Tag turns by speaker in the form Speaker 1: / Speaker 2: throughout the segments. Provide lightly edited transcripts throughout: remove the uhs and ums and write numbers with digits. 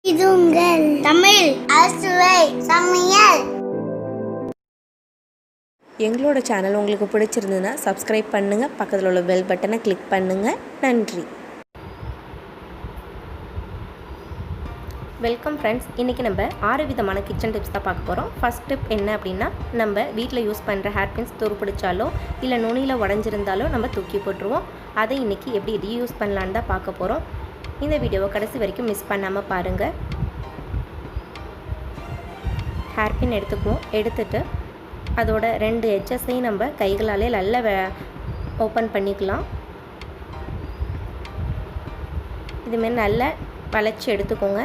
Speaker 1: இது உங்கள் தமிழ் அறுசுவை சமையல்.
Speaker 2: எங்களோட சேனல் உங்களுக்கு பிடிச்சிருந்ததுன்னா சப்ஸ்கிரைப் பண்ணுங்கள், பக்கத்தில் உள்ள பெல் பட்டனை கிளிக் பண்ணுங்கள். நன்றி. Welcome friends. இன்றைக்கி நம்ம 6 விதமான கிச்சன் டிப்ஸ் தான் பார்க்க போகிறோம். ஃபஸ்ட் டிப் என்ன அப்படின்னா, நம்ம வீட்டில் யூஸ் பண்ணுற ஹேர் பின்ஸ் துரு பிடிச்சாலோ இல்லை நுனியில் உடஞ்சிருந்தாலோ நம்ம தூக்கி போட்டுருவோம். அதை இன்றைக்கி எப்படி ரீயூஸ் பண்ணலான்னு தான் பார்க்க போகிறோம். இந்த வீடியோவை கடைசி வரைக்கும் மிஸ் பண்ணாமல் பாருங்கள். ஹேர் பின் எடுத்துக்குவோம். எடுத்துகிட்டு அதோட 2 எட்ஜஸையும் நம்ம கைகளாலே நல்லா ஓப்பன் பண்ணிக்கலாம். இதுமாரி நல்லா வளைச்சி எடுத்துக்கோங்க.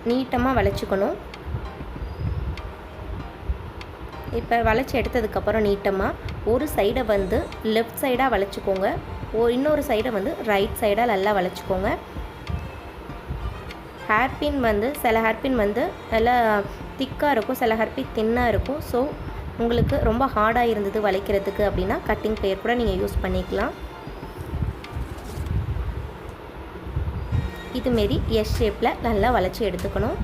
Speaker 2: நீட்டமாக வளைச்சிக்கணும். இப்போ வளைச்சி எடுத்ததுக்கப்புறம் நீட்டமாக ஒரு சைடை வந்து லெஃப்ட் சைடாக வளைச்சிக்கோங்க, இன்னொரு சைடை வந்து ரைட் சைடாக நல்லா வளைச்சிக்கோங்க. ஹேர்பின் வந்து சில ஹேர்பின் வந்து நல்லா திக்காக இருக்கும், சில ஹேர்பின் தின்னாக இருக்கும். ஸோ உங்களுக்கு ரொம்ப ஹார்டாக இருந்தது வளைக்கிறதுக்கு அப்படின்னா கட்டிங் பிளேயர் கூட நீங்கள் யூஸ் பண்ணிக்கலாம். இதுமாரி எஸ் ஷேப்பில் நல்லா வளைச்சி எடுத்துக்கணும்.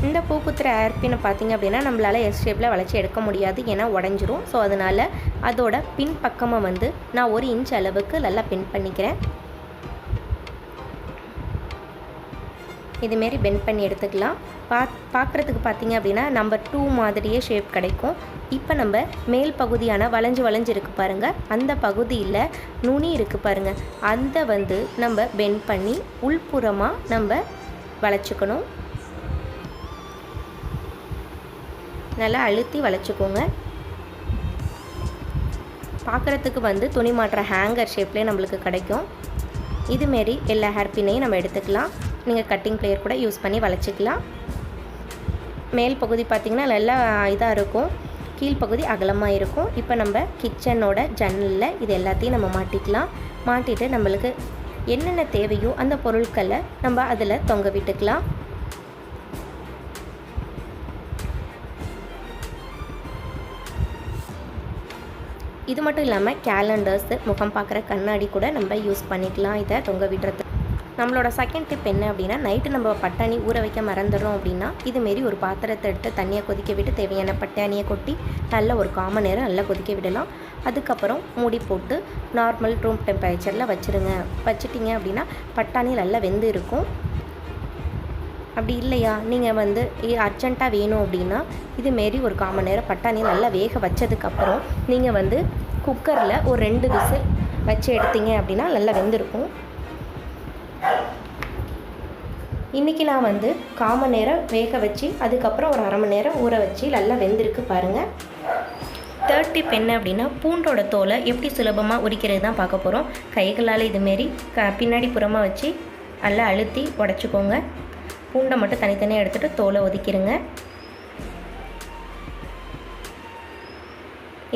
Speaker 2: இந்த பூக்குத்துற ஹேர்பினை பார்த்திங்க அப்படின்னா நம்மளால் எஸ் ஷேப்பில் வளைச்சி எடுக்க முடியாது, ஏன்னா உடஞ்சிரும். ஸோ அதனால் அதோட பின் பக்கமாக வந்து நான் 1 இன்ச் அளவுக்கு நல்லா பின் பண்ணிக்கிறேன். இதுமாரி பெண்ட் பண்ணி எடுத்துக்கலாம். பார்க்குறதுக்கு பார்த்திங்க அப்படின்னா நம்பர் 2 மாதிரியே ஷேப் கிடைக்கும். இப்போ நம்ம மேல் பகுதியான வளைஞ்சு இருக்குது பாருங்கள், அந்த பகுதியில் நுனி இருக்குது பாருங்கள், அந்த வந்து நம்ம பெண்ட் பண்ணி உள்புறமாக நம்ம வளைச்சிக்கணும். நல்லா அழுத்தி வளைச்சிக்கோங்க. பார்க்குறதுக்கு வந்து துணி மாட்டுற ஹேங்கர் ஷேப்லேயே நம்மளுக்கு கிடைக்கும். இதுமாரி எல்லா ஹேர்பினையும் நம்ம எடுத்துக்கலாம். நீங்கள் கட்டிங் பிளேயர் கூட யூஸ் பண்ணி வளைச்சிக்கலாம். மேல் பகுதி பார்த்திங்கன்னா நல்லா இதாக இருக்கும், கீழ்ப்பகுதி அகலமாக இருக்கும். இப்போ நம்ம கிச்சனோட ஜன்னலில் இது எல்லாத்தையும் நம்ம மாட்டிக்கலாம். மாட்டிட்டு நம்மளுக்கு என்னென்ன தேவையோ அந்த பொருட்களை நம்ம அதில் தொங்க விட்டுக்கலாம். இது மட்டும் இல்லாமல் கேலண்டர்ஸு, முகம் பார்க்குற கண்ணாடி கூட நம்ம யூஸ் பண்ணிக்கலாம் இதை தொங்க விடுறது. நம்மளோட செகண்ட் டிப் என்ன அப்படின்னா, நைட்டு நம்ம பட்டாணி ஊற வைக்க மறந்துடுறோம் அப்படின்னா இதுமாரி ஒரு பாத்திரத்தை எடுத்து தண்ணியை கொதிக்க விட்டு தேவையான பட்டாணியை கொட்டி நல்லா ஒரு 1/4 மணி நேரம் நல்லா கொதிக்க விடலாம். அதுக்கப்புறம் மூடி போட்டு நார்மல் ரூம் டெம்பரேச்சரில் வச்சிட்டிங்க அப்படின்னா பட்டாணி நல்லா வெந்து இருக்கும். அப்படி இல்லையா, நீங்கள் வந்து அர்ஜெண்ட்டாக வேணும் அப்படின்னா இதுமாரி ஒரு 1/4 மணி நேரம் பட்டாணி நல்லா வேக வச்சதுக்கப்புறம் நீங்கள் வந்து குக்கரில் ஒரு 2 விசில் வச்சு எடுத்தீங்க அப்படின்னா நல்லா வெந்திருக்கும். இன்றைக்கி நான் வந்து 1/4 மணி நேரம் வேக வச்சு அதுக்கப்புறம் ஒரு 1/2 மணி நேரம் ஊற வச்சு நல்லா வெந்திருக்கு பாருங்கள். தேர்ட் டிப் என்ன அப்படின்னா, பூண்டோட தோலை எப்படி சுலபமாக உரிக்கிறது தான் பார்க்க போகிறோம். கைகளால் இதுமாரி பின்னாடி புறமாக வச்சு நல்லா அழுத்தி உடச்சிக்கோங்க. பூண்டை மட்டும் தனித்தனியாக எடுத்துகிட்டு தோலை ஒதுக்கிடுங்க.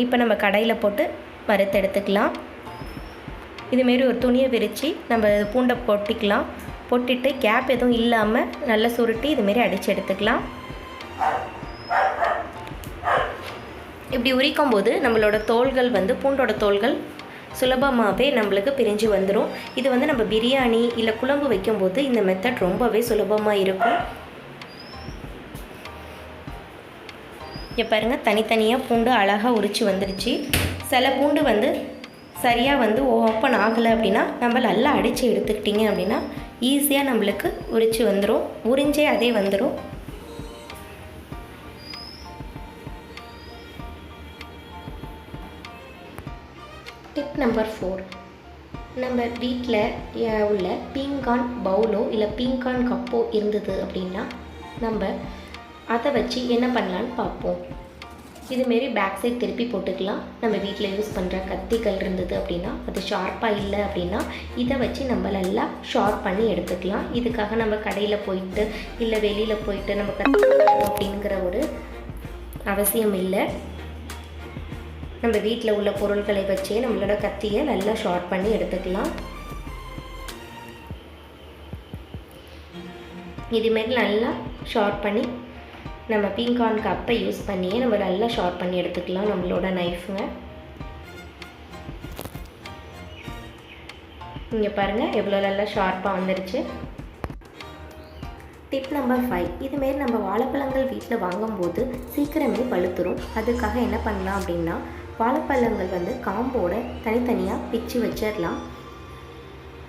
Speaker 2: இப்போ நம்ம கடாயில் போட்டு வறுத்து எடுத்துக்கலாம். இதுமாரி ஒரு துணியை விரித்து நம்ம பூண்டை பொட்டிக்கலாம். பொட்டிட்டு கேப் எதுவும் இல்லாமல் நல்லா சுருட்டி இதுமாரி அடித்து எடுத்துக்கலாம். இப்படி உரிக்கும் போது நம்மளோட தோல்கள் வந்து பூண்டோட தோல்கள் சுலபமாகவே நம்மளுக்கு பிரிஞ்சு வந்துடும். இது வந்து நம்ம பிரியாணி இல்லை குழம்பு வைக்கும்போது இந்த மெத்தட் ரொம்பவே சுலபமாக இருக்கும். இங்கே பாருங்கள், தனித்தனியாக பூண்டு அழகாக உரித்து வந்துடுச்சு. சில பூண்டு வந்து சரியாக வந்து ஓப்பன் ஆகலை அப்படின்னா நம்ம நல்லா அடித்து எடுத்துக்கிட்டிங்க அப்படின்னா ஈஸியாக நம்மளுக்கு உரித்து வந்துடும், உறிஞ்சே அதே வந்துடும். டிப் நம்பர் 4, நம்ம வீட்டில் உள்ள பீங்கான் பவுலோ இல்லை பீங்கான் கப்போ இருந்தது அப்படின்னா நம்ம அதை வச்சு என்ன பண்ணலான்னு பார்ப்போம். இதுமாரி பேக் சைட் திருப்பி போட்டுக்கலாம். நம்ம வீட்டில் யூஸ் பண்ணுற கத்திகள் இருந்தது அப்படின்னா, அது ஷார்ப்பாக இல்லை அப்படின்னா இதை வச்சு நம்ம நல்லா ஷார்ப் பண்ணி எடுத்துக்கலாம். இதுக்காக நம்ம கடையில் போயிட்டு இல்லை வெளியில் போயிட்டு நம்ம கற்றுக்கணும் அப்படிங்கிற ஒரு அவசியம் இல்லை. நம்ம வீட்டில் உள்ள பொருட்களை வச்சே நம்மளோட கத்தியை நல்லா ஷார்ப் பண்ணி எடுத்துக்கலாம். இதுமாரி நல்லா ஷார்ட் பண்ணி நம்ம பீங்கான் கப்பை யூஸ் பண்ணியே நம்ம நல்லா ஷார்ட் பண்ணி எடுத்துக்கலாம் நம்மளோட நைஃபுங்க. இங்கே பாருங்கள் எவ்வளோ நல்லா ஷார்ப்பாக வந்துருச்சு. டிப் நம்பர் 5, இதுமாரி நம்ம வாழைப்பழங்கள் வீட்டில் வாங்கும்போது சீக்கிரமே பழுத்துரும். அதுக்காக என்ன பண்ணலாம் அப்படின்னா, வாழைப்பழங்கள் காம்போட தனித்தனியாக பிச்சு வச்சிடலாம்.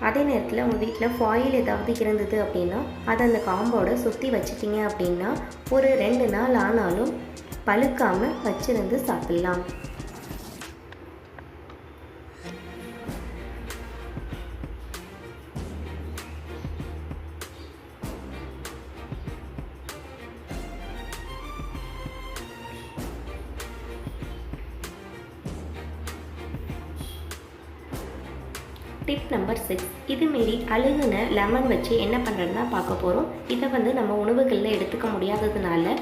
Speaker 2: அதே நேரத்தில் உங்கள் வீட்டில் ஃபாயில் ஏதாவது இருந்தது அப்படின்னா அதை அந்த காம்போட சுற்றி வச்சிட்டிங்க அப்படின்னா ஒரு 2 நாள் ஆனாலும் பழுக்காமல் வச்சிருந்து சாப்பிட்லாம். டிப் நம்பர் 6, இதுமாரி அழுகுன லெமன் வச்சு என்ன பண்ணுறதுனா பார்க்க போகிறோம். இதை நம்ம உணவுகளில் எடுத்துக்க முடியாததுனால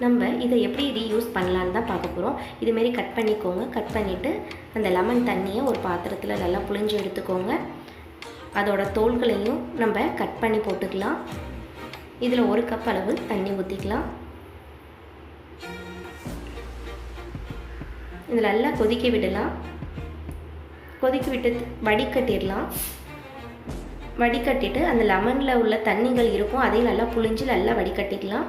Speaker 2: நம்ம இதை எப்படி ரீயூஸ் பண்ணலான்னு தான் பார்க்க போகிறோம். இதுமாரி கட் பண்ணிக்கோங்க. கட் பண்ணிவிட்டு அந்த லெமன் தண்ணியை ஒரு பாத்திரத்தில் நல்லா புழிஞ்சு எடுத்துக்கோங்க. அதோட தோல்களையும் நம்ம கட் பண்ணி போட்டுக்கலாம். இதில் 1 கப் அளவு தண்ணி ஊற்றிக்கலாம். இதில் நல்லா கொதிக்க விடலாம். கொதிக்க விட்டு வடிகட்டிடலாம். வடிகட்டிட்டு அந்த லெமனில் உள்ள தண்ணிகள் இருக்கும், அதையும் நல்லா புழிஞ்சு நல்லா வடிகட்டிக்கலாம்.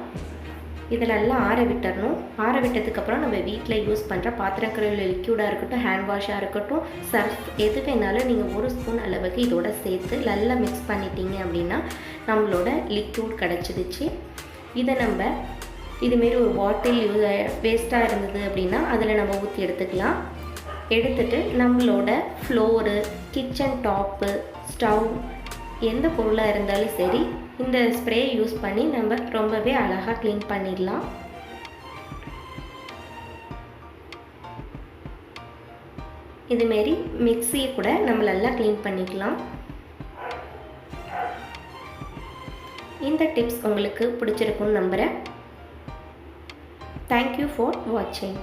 Speaker 2: இதை நல்லா ஆற விட்டுறணும். ஆற விட்டதுக்கப்புறம் நம்ம வீட்டில் யூஸ் பண்ணுற பாத்திரம் கழுவுற லிக்யூடாக இருக்கட்டும், ஹேண்ட் வாஷாக இருக்கட்டும், சர்ஃப் எது வேணாலும் நீங்கள் 1 ஸ்பூன் அளவுக்கு இதோட சேர்த்து நல்லா மிக்ஸ் பண்ணிட்டீங்க அப்படின்னா நம்மளோட லிக்யூட் கிடச்சிடுச்சு. இதை நம்ம இதுமாரி ஒரு பாட்டில் வேஸ்ட்டாக இருந்தது அப்படின்னா அதில் நம்ம ஊற்றி எடுத்துக்கலாம். எடுத்துட்டு நம்மளோட ஃப்ளோரு, கிச்சன் டாப்பு, ஸ்டவ் எந்த பொருளாக இருந்தாலும் சரி இந்த ஸ்ப்ரே யூஸ் பண்ணி நம்ம ரொம்பவே அழகாக க்ளீன் பண்ணிடலாம். இதுமாரி மிக்ஸியை கூட நம்ம நல்லா க்ளீன் பண்ணிக்கலாம். இந்த டிப்ஸ் உங்களுக்கு பிடிச்சிருக்குன்னு நம்புகிறேன். தேங்க்யூ ஃபார் வாட்சிங்.